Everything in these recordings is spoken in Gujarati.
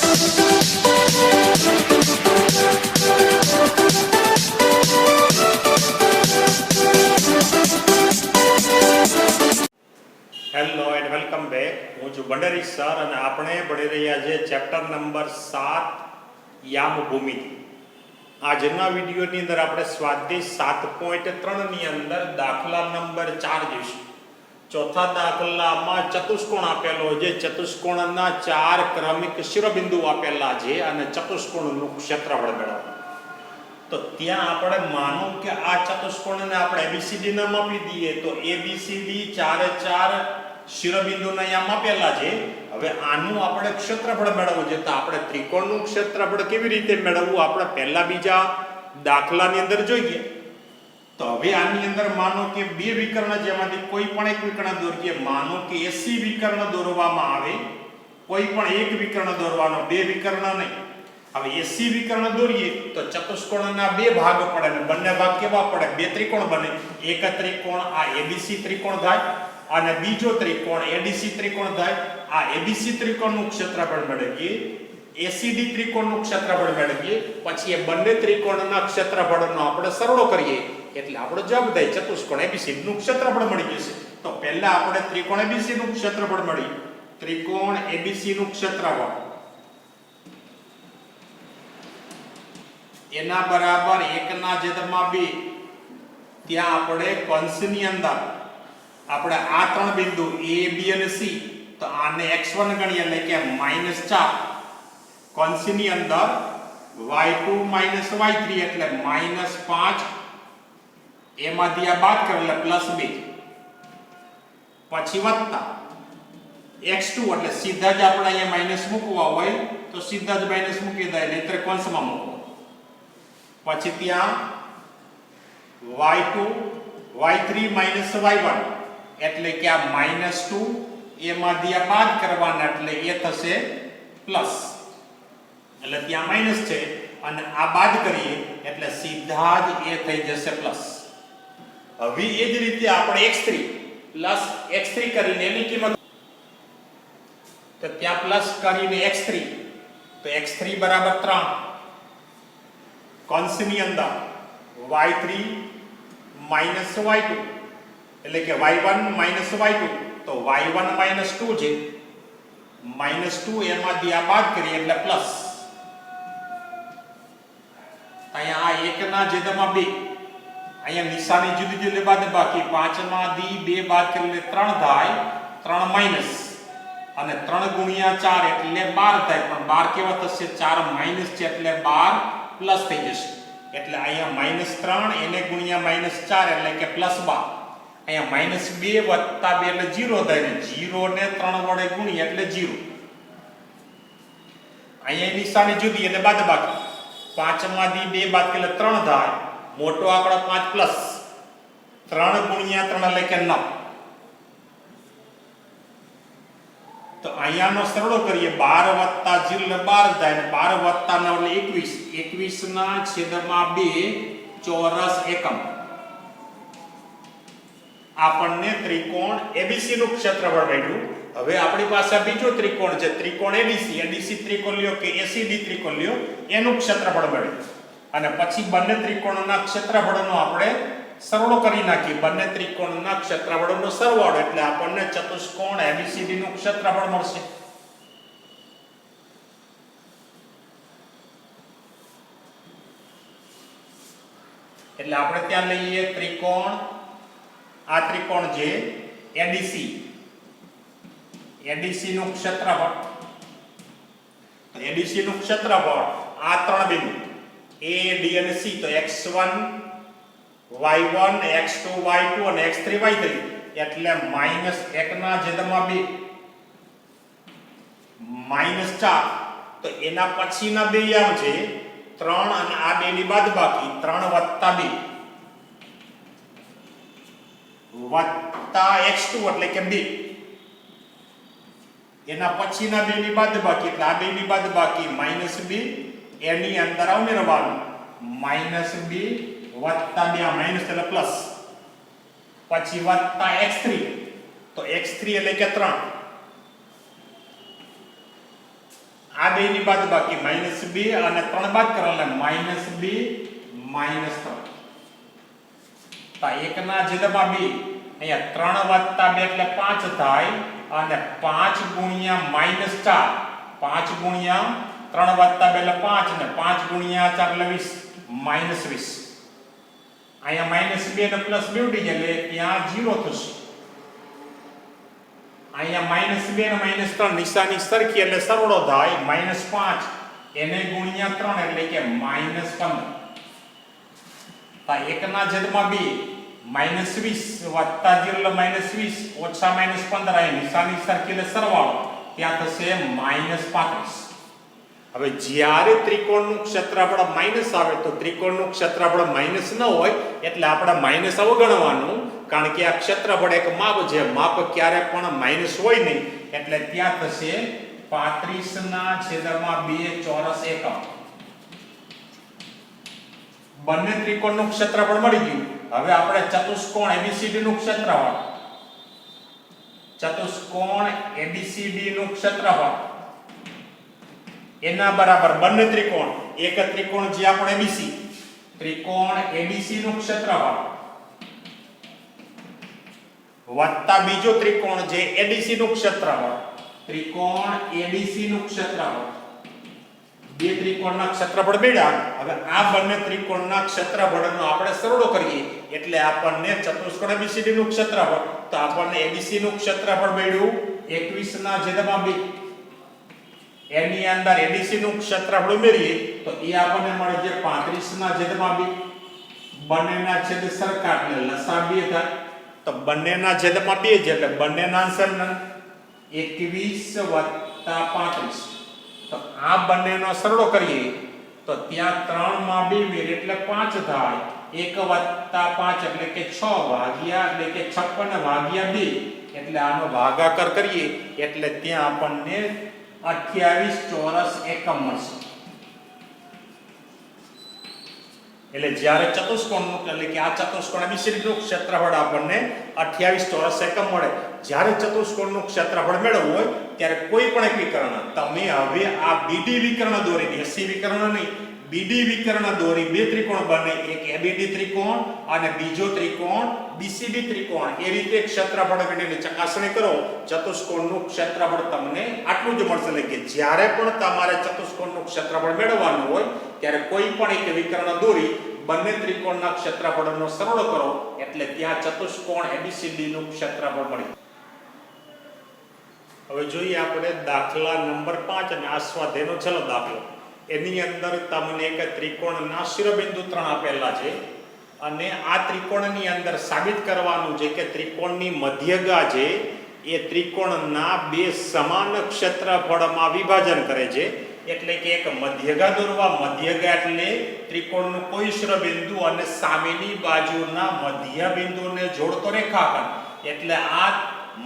Hello and welcome back. હું છું ભંડારી સર અને આપણે ભણી રહ્યા છે ચેપ્ટર નંબર 7 યામ ભૂમિતિ. આજના વિડીયોની અંદર આપણે સ્વાધ્યાય 7.3 ની અંદર દાખલા નંબર 4 જોઈશું. ચોથા દાખલામાં ચતુષ્કોણ આપેલો છે. ચતુષ્કોણના 4 ક્રમિક શિરોબિંદુ આપેલા છે અને ચતુષ્કોણનું ક્ષેત્રફળ મેળવવાનું. તો ત્યાં આપણે માનો કે આ ચતુષ્કોણને આપણે એબીસીડી નામ આપી દઈએ તો એબીસીડી 4 શિરોબિંદુના અહીંયા આપેલા છે. હવે આનું આપણે ક્ષેત્રફળ મેળવવું છે તો આપણે ત્રિકોણનું ક્ષેત્રફળ કેવી રીતે મેળવવું આપણે પહેલા બીજા દાખલાની અંદર જોઈએ. તો હવે આની અંદર માનો કે બે વિકર્ણ જેમાંથી કોઈ પણ એક વિકર્ણ દોરીએ. માનો કે એસી વિકર્ણ દોરવામાં આવે, કોઈ પણ એક વિકર્ણ દોરવાનો, બે વિકર્ણ નહીં. હવે એસી વિકર્ણ દોરીએ તો ચતુષ્કોણના બે ભાગ પડે અને બંને ભાગ કેવા પડે? બે ત્રિકોણ બને. એક ત્રિકોણ આ એબીસી ત્રિકોણ થાય અને બીજો ત્રિકોણ એડીસી ત્રિકોણ થાય. આ એબીસી ત્રિકોણનું ક્ષેત્રફળ મેળવીએ, એસીડી ત્રિકોણનું ક્ષેત્રફળ મેળવીએ, પછી એ બંને ત્રિકોણના ક્ષેત્રફળનો આપણે સરળો કરીએ એટલે આપણો જવાબ થાય ચતુષ્કોણ એબીસી નું ક્ષેત્રફળ મળી જશે. તો પહેલા આપણે ત્રિકોણ એબીસી નું ક્ષેત્રફળ મળી. ત્રિકોણ એબીસી નું ક્ષેત્રફળ એના બરાબર 1/2. ત્યાં આપણે કૌંસની અંદર આપણે આ ત્રણ બિંદુ A B અને C તો આને x1 ગણીએ એટલે કે -4. કૌંસની અંદર y2 y3 એટલે -5. એમાંથી આ બાદ કરો એટલે +2. પછી વત્તા x2 એટલે સીધા જ આપણે અહીંયા માઈનસ મૂકવા હોય તો સીધા જ માઈનસ મૂકી દઈએ, નહીંતર કૌંસમાં મૂકો. પછી ત્યાં y2 y3 y1 એટલે કે આ -2 એમાંથી આ બાદ કરવાના એટલે એ થશે પ્લસ. એટલે ત્યાં માઈનસ છે અને આ બાદ કરીએ એટલે સીધા જ એ થઈ જશે પ્લસ. હવે એ જ રીતે આપણે x3 કરીને એની કિંમત તો ત્યાં પ્લસ કરીને x3 તો x3 બરાબર 3. કૌંસની અંદર y3 y2 એટલે કે y1 y2 તો y1 -2 છે. -2 એમાંથી આ બાદ કરીએ એટલે પ્લસ. અહીંયા આ 1/2. અહીંયા નિશાની જુદી જુદી બાદ બાકી 5માંથી 2 બાદ કરીએ એટલે 3 થાય. 3 માઈનસ અને 3 ગુણ્યા 4 એટલે 12 થાય. પણ 12 કેવા થશે? 4 માઈનસ છે એટલે 12 પ્લસ થઈ જશે. એટલે અહીંયા -3 એને ગુણ્યા -4 એટલે કે +12. અહીંયા -2 વત્તા 2 એટલે 0 થાય ને 0 ને 3 વડે ગુણીએ એટલે 0. અહીંયા નિશાની જુદી એટલે બાદબાકી. 5માંથી 2 બાદ એટલે 3 થાય. મોટો આંકડો 5 પ્લસ 3 ગુણ્યા 3 એટલે કે 9. તો અહીંયાનો સરળો કરીએ 12 વત્તા 0 એટલે 12 થાય ને 12 વત્તા 9 એટલે 21. 21 ના છેદમાં 2 ચોરસ એકમ. આપણને ત્રિકોણ એબીસી નું ક્ષેત્રફળ મળ્યું. હવે આપણી પાસે બીજો ત્રિકોણ છે, ત્રિકોણ એડીસી. એડીસી ત્રિકોણ લ્યો કે એસીડી ત્રિકોણ લ્યો એનું ક્ષેત્રફળ મળ્યું. અને પછી બંને ત્રિકોણના ક્ષેત્રફળનો આપણે સરળો કરી નાખી. બંને ત્રિકોણના ક્ષેત્રફળનો સરવાળો એટલે આપણને ચતુષ્કોણ એબીસીડી નું ક્ષેત્રફળ મળશે. એટલે આપણે ત્યાં લઈએ ત્રિકોણ, આ ત્રિકોણ જે એડીસી નું ક્ષેત્રફળ. તો એડીસી નું ક્ષેત્રફળ આ ત્રણ બિંદુ A D અને C તો x1 y1 x2 y2 અને x3 y3 એટલે -1/2 -4. તો એના પછીના બે આમ છે 3 અને આ બે ની બાદબાકી 3 વત્તા 2 વત્તા x2 એટલે કે 2. એના પછીના બે ની બાદબાકી એટલે આ બે ની બાદબાકી -2 એની અંદર ઉમેરવાનું -2 વત્તા 2 આ માઈનસ એટલે પ્લસ. પછી વત્તા x3 તો x3 એટલે કે 3. આ બેની બાદબાકી -2 અને 3 બાદ કરો એટલે -2 -3. તો 1 ના છેદમાં 2 અહીંયા 3 વત્તા 2 એટલે 5 થાય અને 5 ગુણ્યા -4 5 ગુણ્યા 3 વત્તા 2 એટલે 5 ને 5 ગુણ્યા 4 એટલે 20 -20. અહીંયા -2 અને +2 ઉડી જાય એટલે ત્યાં 0 થશે. અહીંયા -2 અને -3 નિશાની સરખી એટલે સરવાળો થાય -5 એને ગુણ્યા 3 એટલે કે -15. તો 1 ના છેદમાં 2 -20 વત્તા 0 એટલે -20 ઓછા -15 આ નિશાની સરખી એટલે સરવાળો ત્યાં થશે -35. હવે જ્યારે ત્રિકોણનું ક્ષેત્રફળ માઈનસ આવે તો ત્રિકોણનું ક્ષેત્રફળ માઈનસ ન હોય એટલે આપણે માઈનસ અવગણવાનું, કારણ કે આ ક્ષેત્રફળ એક માપ છે, માપ ક્યારે પણ માઈનસ હોય નહીં એટલે ત્યાં થશે 35 ના છેદમાં 2 ચોરસ એકમ. બંને ત્રિકોણનું ક્ષેત્રફળ મળી ગયું. હવે આપણે ચતુષ્કોણ ABCD નું ક્ષેત્રફળ નું ક્ષેત્રફળ એના બરાબર બંને ત્રિકોણ, એક ત્રિકોણ જે આપણો ABC, ત્રિકોણ ABC નું ક્ષેત્રફળ વત્તા બીજો ત્રિકોણ જે ADC નું ક્ષેત્રફળ, ત્રિકોણ ABC નું ક્ષેત્રફળ. બે ત્રિકોણના ક્ષેત્રફળ મેળ્યા. હવે આ બંને ત્રિકોણના ક્ષેત્રફળનો આપણે સરવાળો કરીએ એટલે આપણને ચતુષ્કોણ ABCD નું ક્ષેત્રફળ, તો આપણને ABC નું ક્ષેત્રફળ મળ્યું 21 ના છેદમાં 2. એની અંદર ADC નું ક્ષેત્રફળ ઉમેરીએ તો એ આપણને મળે છે 35 ના છેદમાં 2. બંનેના છેદ સરખા એટલે લસા 2 થાય. તો બંનેના છેદમાં 2 છે એટલે બંનેના આન્સર 21 વત્તા 35. તો આ બંનેનો સરવાળો કરીએ તો ત્યાં 3 માં 2 ઉમેરીએ એટલે 5 થાય. 1 વત્તા 5 એટલે કે 6 ભાગ્યા એટલે કે 56 ભાગ્યા 2 એટલે આનો ભાગાકાર કરીએ એટલે ત્યાં આપણને 28 ચોરસ એકમ મળશે. એટલે જ્યારે ચતુષ્કોણનું એટલે કે આ ચતુષ્કોણ ABCD નું ક્ષેત્રફળ આપણને 28 ચોરસ એકમ મળે. જ્યારે ચતુષ્કોણનું ક્ષેત્રફળ મેળવવું હોય ત્યારે કોઈ પણ એક વિકર્ણ તમે હવે આ BD વિકર્ણ દોરીને AC વિકર્ણ નહીં BD વિકર્ણ દોરી બે ત્રિકોણ બને, એક ABD ત્રિકોણ અને બીજો ત્રિકોણ BCD ત્રિકોણ. એ રીતે ક્ષેત્રફળ મેળવીને ચકાસણી કરો ચતુષ્કોણનું ક્ષેત્રફળ તમને આટલું જ મળશે. એટલે કે જ્યારે પણ તમારે ચતુષ્કોણનું ક્ષેત્રફળ મેળવવાનું હોય ત્યારે કોઈ પણ એક વિકર્ણ દોરી બંને ત્રિકોણના ક્ષેત્રફળનો સરવાળો કરો એટલે ત્યાં ચતુષ્કોણ ABCD નું ક્ષેત્રફળ મળે. હવે જોઈએ આપણે દાખલા નંબર 5 અને આ સ્વાધ્યાયનો છેલ્લો દાખલો. એની અંદર તમને એક ત્રિકોણના શિરોબિંદુ 3 આપેલા છે અને આ ત્રિકોણની અંદર સાબિત કરવાનું છે કે ત્રિકોણની મધ્યગા છે એ ત્રિકોણના બે સમાન ક્ષેત્રફળમાં વિભાજન કરે છે. એટલે કે એક મધ્યગા દોરવા, મધ્યગા એટલે ત્રિકોણનું કોઈ શિરોબિંદુ અને સામેની બાજુના મધ્ય બિંદુને જોડતો રેખાખંડ. એટલે આ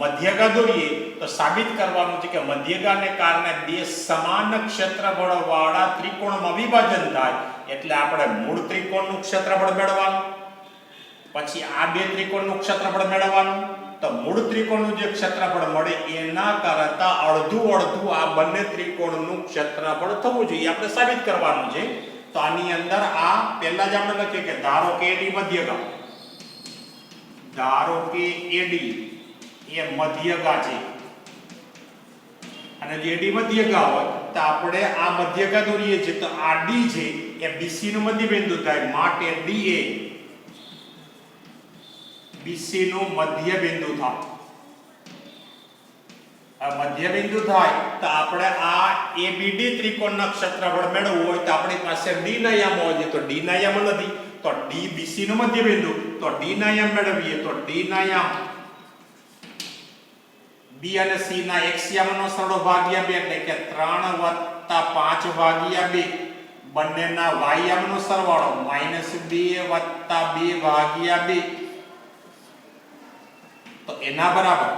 મધ્યગા દોરીએ તો સાબિત કરવાનું છે કે મધ્યગાને કારણે બે સમાન ક્ષેત્રફળ વાળા ત્રિકોણમાં વિભાજન થાય. એટલે આપણે મૂળ ત્રિકોણનું ક્ષેત્રફળ મેળવવાનું, પછી આ બે ત્રિકોણનું ક્ષેત્રફળ મેળવવાનું. તો મૂળ ત્રિકોણનું જે ક્ષેત્રફળ મળે એના કરતા અડધું આ બંને ત્રિકોણનું ક્ષેત્રફળ થવું જોઈએ, આપણે સાબિત કરવાનું છે. તો આની અંદર આ પહેલા જ આપણે લખીએ કે ધારો કે AD મધ્યગા, ધારો કે AD એ મધ્યગા છે અને જે AD મધ્યગા હોય તો આપણે આ મધ્યગા દોરીએ છીએ તો આ D છે એ BC નું મધ્યબિંદુ થાય, માટે DA BC નું મધ્યબિંદુ થાય. આ મધ્યબિંદુ થાય તો આપણે આ ABD ત્રિકોણના ક્ષેત્રફળ મેળવવું હોય તો આપણી પાસે D ના યામ હોય છે, તો D ના યામ નથી તો D BC નું મધ્યબિંદુ, તો D ના યામ મેળવીએ તો D ના યામ B અને C ના x યામનો સરવાળો ભાગ્યા 2 એટલે કે 3 વત્તા 5 ભાગ્યા 2. બંનેના y યામનો સરવાળો -2 વત્તા 2 ભાગ્યા 2. તો એના બરાબર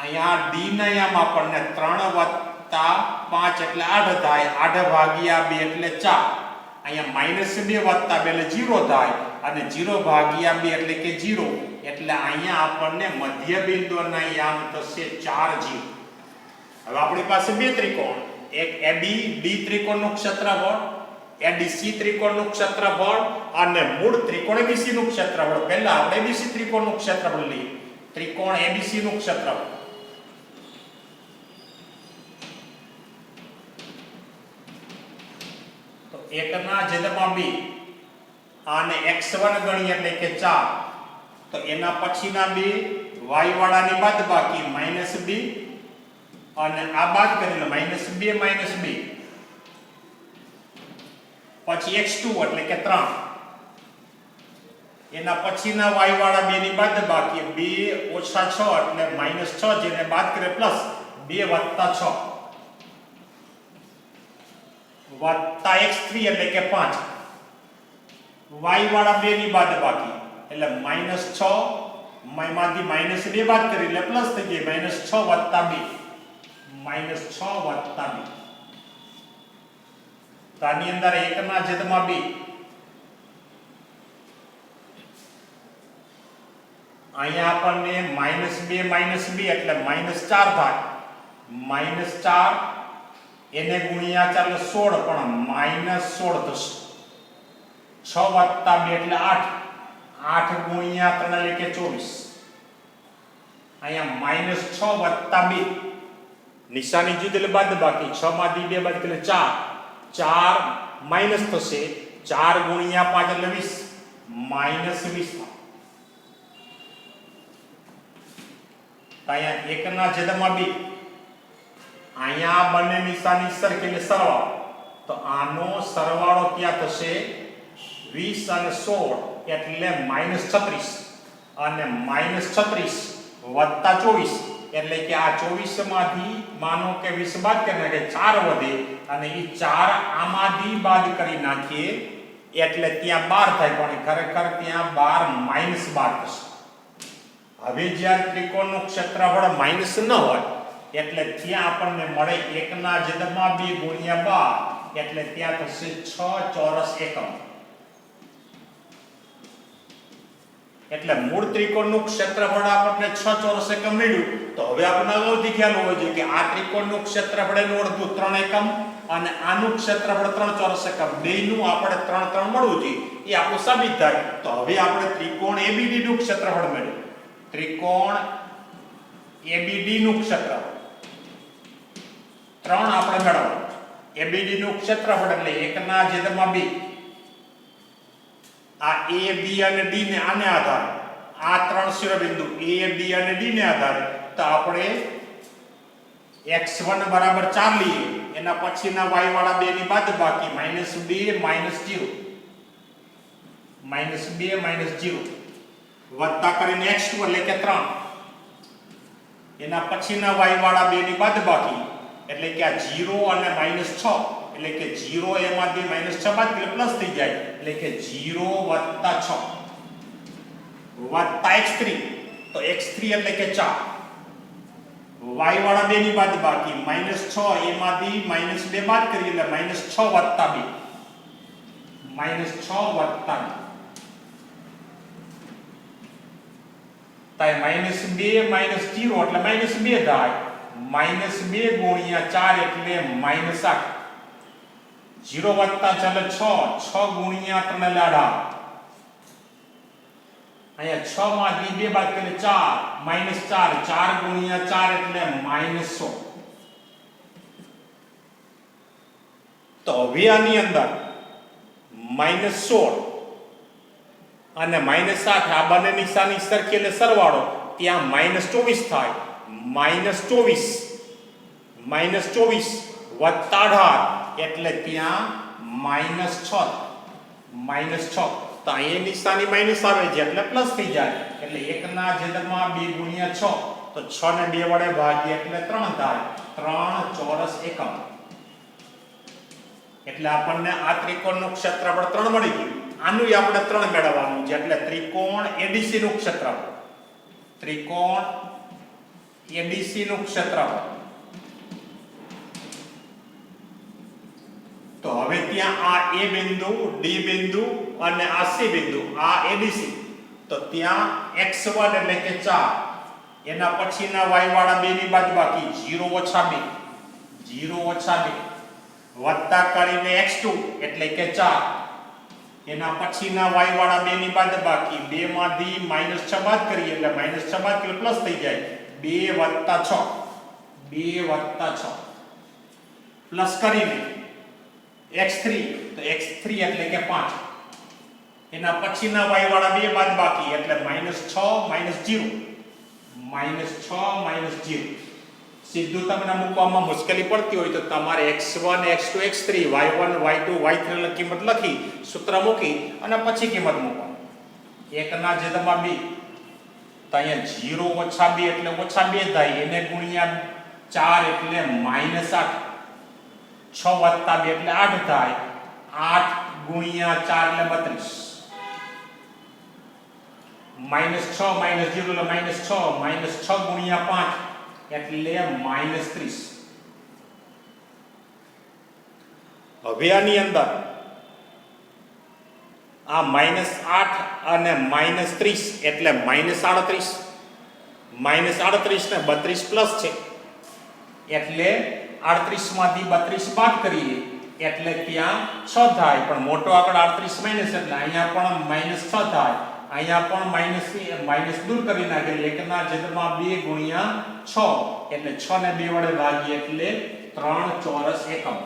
અહીંયા D ના યામ આપણને 3 વત્તા 5 એટલે 8 થાય, 8 ભાગ્યા 2 એટલે 4. અહીંયા -2 વત્તા 2 એટલે 0 થાય અને 0 ભાગ્યા 2 એટલે કે 0. એટલે અહીંયા આપણને મધ્ય બિંદુના યામ થશે 4 0. હવે આપણી પાસે બે ત્રિકોણ એક ABD ત્રિકોણનું ક્ષેત્રફળ, ADC ત્રિકોણનું ક્ષેત્રફળ અને મૂળ ત્રિકોણ ABC નું ક્ષેત્રફળ. પહેલા આપણે ABC ત્રિકોણનું ક્ષેત્રફળ લઈએ. ત્રિકોણ ABC નું ક્ષેત્રફળ તો 1/2 આને x1 ગણીએ એટલે કે 4. તો એના પછીના બે y વાળાની બાદબાકી -b અને આ બાદ કરીને -2 -2. પછી x2 એટલે કે 3. એના પછીના y વાળા બે ની બાદબાકી 2 - 6 એટલે -6 જેને બાદ કરે પ્લસ 2 + 6 વત્તા x3 એટલે કે 5. y વાળા બે ની બાદબાકી એટલે -6 માંથી -2 બાદ કરી એટલે પ્લસ થઈ જાય -6 + 2 -6 + 2. તો આની અંદર 1/2 અહીંયા આપણને -2 એટલે -4 થાય. -4 એને ગુણ્યા ચાલે 16 પણ -16 થશે. 6 + 2 એટલે 8. 8 ગુણ્યા 3 એટલે કે 24. અહીંયા -6 + 2 નિશાની જુદી એટલે બાદબાકી. 6 માંથી 2 બાદ એટલે 4. 4 માઈનસ થશે. 4 ગુણ્યા 5 એટલે 20. -20 અહીંયા 1/2. અહીંયા બંને નિશાની સરખી એટલે સરવાળો. તો આનો સરવાળો ક્યાં થશે 20 અને 16 એટલે -36 અને -36 વત્તા 24 એટલે કે આ 24 માંથી માનો કે 20 બાદ કરી નાખે 4 વધે અને એ 4 આમાંથી બાદ કરી નાખીએ એટલે ત્યાં 12 થાય પણ ખરેખર ત્યાં 12 -12 થશે. હવે જ્યારે ત્રિકોણનું ક્ષેત્રફળ માઈનસ ન હોય એટલે ત્યાં આપણને મળે 1/2 ગુણ્યા 12 એટલે ત્યાં થશે 6 ચોરસ એકમ. એટલે મૂળ ત્રિકોણનું ક્ષેત્રફળ આપણને 6 ચોરસ એકમ મળ્યું. તો હવે આપણને અગાઉથી ખ્યાલ હોવો જોઈએ કે આ ત્રિકોણનું ક્ષેત્રફળ એનું અડધું 3 એકમ અને આનું ક્ષેત્રફળ 3 ચોરસ એકમ. બેયનું આપણે 3 મળવું જોઈએ એ આપણું સાબિત થાય. તો હવે આપણે ત્રિકોણ ABD નું ક્ષેત્રફળ મેળવ્યું. ત્રિકોણ ABD નું ક્ષેત્રફળ 3 આપણે મેળવવાનું. ABD નું ક્ષેત્રફળ એટલે 1/2. આ A, B અને D ને આને આધારે આ ત્રણ શિરોબિંદુ A, B અને D ને આધારે તો આપણે x1 = 4 લઈએ. એના પછીના y વાળા બે ની બાદબાકી -2 -0 વત્તા કરીને x2 એટલે કે 3. એના પછીના y વાળા બે ની બાદબાકી એટલે કે આ 0 અને -6 એટલે કે 0 એમાંથી -6 બાદ એટલે પ્લસ થઈ જાય એટલે કે 0 + 6 વત્તા x3. તો x3 એટલે કે 4. y વાળા બે ની બાદબાકી -6 એમાંથી -2 બાદ કરીએ એટલે -6 + 2 -6 + 2 થાય -2 -0 એટલે -2 થાય. -2 ગુણ્યા 4 એટલે -8. 0 વત્તા ચાલે 6 ગુણ્યા 3 એટલે 18. અહીંયા 6 માંથી 2 બાદ કરીએ 4 4 ગુણ્યા 4 એટલે -100. તો હવે આની અંદર -16 અને -8 આ બંને નિશાની સરખી એટલે સરવાળો ત્યાં -24 થાય. -24 વત્તા 18 એટલે ત્યાં -6. તો અહીંયા નિશાની માઈનસ આવે છે એટલે પ્લસ થઈ જાય એટલે 1/2 ગુણ્યા 6 તો 6 ને 2 વડે ભાગીએ એટલે 3 થાય. 3 ચોરસ એકમ. એટલે આપણને આ ત્રિકોણનું ક્ષેત્રફળ 3 મળી ગયું. આનું આપણે 3 મેળવવાનું છે એટલે ત્રિકોણ ADC નું ક્ષેત્રફળ. ત્રિકોણ ADC નું ક્ષેત્રફળ. તો હવે ત્યાં આ A બિંદુ, D બિંદુ અને આ C બિંદુ આ ADC. તો ત્યાં x1 એટલે કે 4 એના પછીના y વાળા બે ની બાદબાકી 0 - 2 0 ઓછા 2 વત્તા કરીને x2 એટલે કે 4 એના પછીના y વાળા 2 ની બાદબાકી 2 માંથી -6 બાદ કરીએ એટલે -6 બાદ એટલે પ્લસ થઈ જાય 2 + 6 પ્લસ કરીને x3 તો x3 એટલે કે 5 એના પછીના y વાળા 2 બાદબાકી એટલે -6 -0 સીધું તમને મૂકવામાં મુશ્કેલી પડતી હોય તો તમારે x1 x2 x3 y1 y2 y3 ની કિંમત લખી સૂત્ર મૂકી અને પછી કિંમત મૂકવાની 1 ના છેદમાં 2 તો અહીંયા 0 ઓછા 2 એટલે ઓછા 2 થાય એને ગુણ્યા 4 એટલે -8 6 વત્તા 2 એટલે 8 થાય 8 ગુણ્યા 4 એટલે 32 -6 -0 એટલે -6 ગુણ્યા 5 એટલે -30 હવે આની અંદર આ -8 અને -30 એટલે -38 -38 ને 32 પ્લસ છે એટલે 38 માંથી 32 બાદ કરીએ એટલે ત્યાં 6 થાય પણ મોટો આંકડો 38 માઈનસ એટલે અહીંયા પણ -6 થાય અહીંયા પણ માઈનસ દૂર કરી નાખીએ 1 ના છેદમાં 2 ગુણ્યા 6 એટલે 6 ને 2 વડે ભાગીએ એટલે 3 ચોરસ એકમ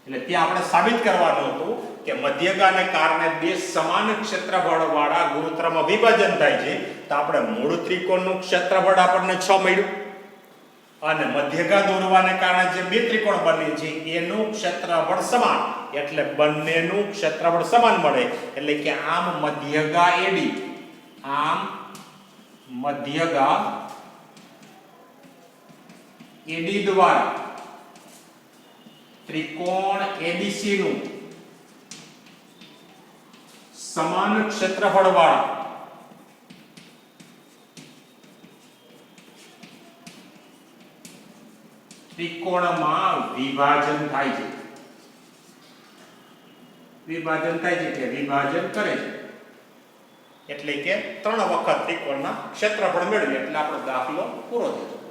એટલે ત્યાં આપણે સાબિત કરવાનું હતું કે મધ્યગાને કારણે બે સમાન ક્ષેત્રફળ વાળા ગુરુત્વમાં વિભાજન થાય છે તો આપણે મૂળ ત્રિકોણનું ક્ષેત્રફળ આપણને 6 મળ્યું અને મધ્યગા દોરવાને કારણે જે બે ત્રિકોણ બને છે એનું ક્ષેત્રફળ સમાન એટલે બંનેનું ક્ષેત્રફળ સમાન મળે એટલે કે આમ મધ્યગા AD આમ મધ્યગા AD દ્વારા ત્રિકોણ ABC નું સમાન ક્ષેત્રફળ વાળા ત્રિકોણમાં વિભાજન થાય છે વિભાજન કરે છે એટલે કે 3 વખત ત્રિકોણના ક્ષેત્રફળ મેળવીએ એટલે આપણો દાખલો પૂરો થયો.